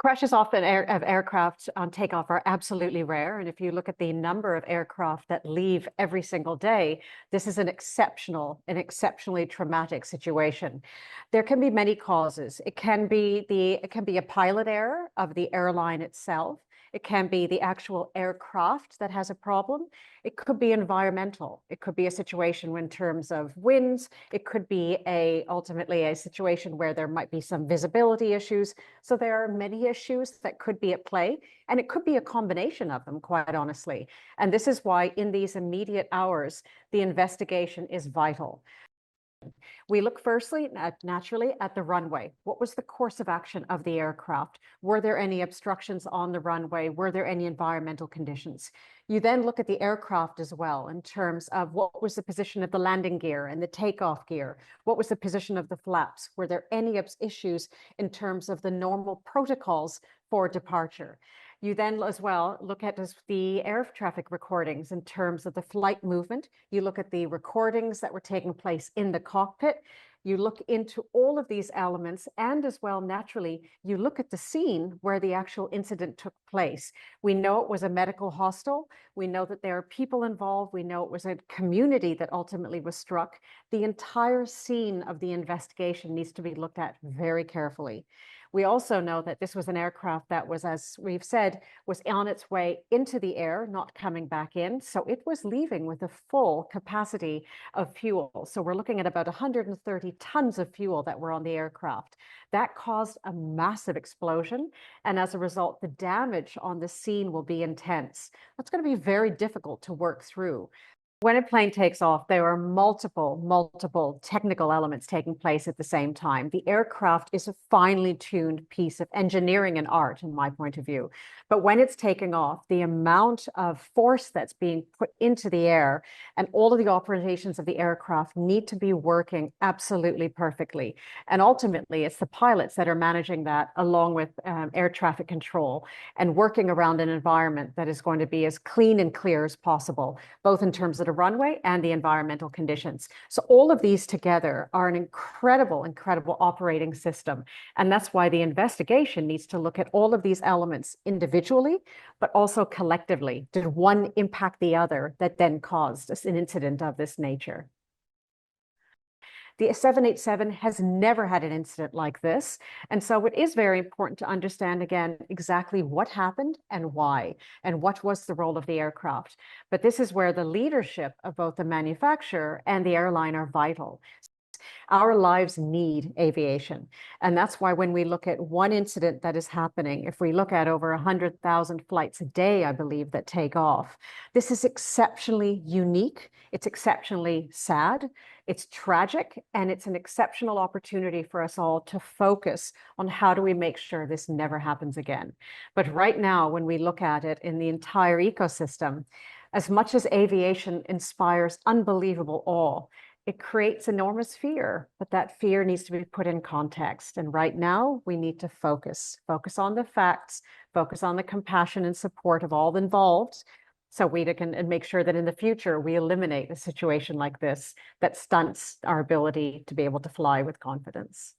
Crashes of aircraft on takeoff are absolutely rare. And if you look at the number of aircraft that leave every single day, this is an exceptionally traumatic situation. There can be many causes. It can be a pilot error of the airline itself. It can be the actual aircraft that has a problem. It could be environmental. It could be a situation in terms of winds. It could be ultimately a situation where there might be some visibility issues. So there are many issues that could be at play, and it could be a combination of them, quite honestly. And this is why in these immediate hours, the investigation is vital. We look firstly, naturally, at the runway. What was the course of action of the aircraft? Were there any obstructions on the runway? Were there any environmental conditions? You then look at the aircraft as well in terms of what was the position of the landing gear and the takeoff gear? What was the position of the flaps? Were there any issues in terms of the normal protocols for departure? You then as well look at the air traffic recordings in terms of the flight movement. You look at the recordings that were taking place in the cockpit. You look into all of these elements, and as well, naturally, you look at the scene where the actual incident took place. We know it was a medical hostel. We know that there are people involved. We know it was a community that ultimately was struck. The entire scene of the investigation needs to be looked at very carefully. We also know that this was an aircraft that was, as we've said, was on its way into the air, not coming back in. So it was leaving with a full capacity of fuel. So we're looking at about 130 tons of fuel that were on the aircraft. That caused a massive explosion. And as a result, the damage on the scene will be intense. That's going to be very difficult to work through. When a plane takes off, there are multiple technical elements taking place at the same time. The aircraft is a finely tuned piece of engineering and art, in my point of view. But when it's taking off, the amount of force that's being put into the air and all of the operations of the aircraft need to be working absolutely perfectly. And ultimately, it's the pilots that are managing that along with air traffic control and working around an environment that is going to be as clean and clear as possible, both in terms of the runway and the environmental conditions. So all of these together are an incredible operating system. And that's why the investigation needs to look at all of these elements individually, but also collectively. Did one impact the other that then caused an incident of this nature? The 787 has never had an incident like this. And so it is very important to understand, again, exactly what happened and why, and what was the role of the aircraft. But this is where the leadership of both the manufacturer and the airline are vital. Our lives need aviation. And that's why when we look at one incident that is happening, if we look at over 100,000 flights a day, I believe, that take off, this is exceptionally unique. It's exceptionally sad. It's tragic, and it's an exceptional opportunity for us all to focus on how do we make sure this never happens again. But right now, when we look at it in the entire ecosystem, as much as aviation inspires unbelievable awe, it creates enormous fear, but that fear needs to be put in context. And right now, we need to focus on the facts, focus on the compassion and support of all involved, so we can make sure that in the future, we eliminate a situation like this that stunts our ability to be able to fly with confidence.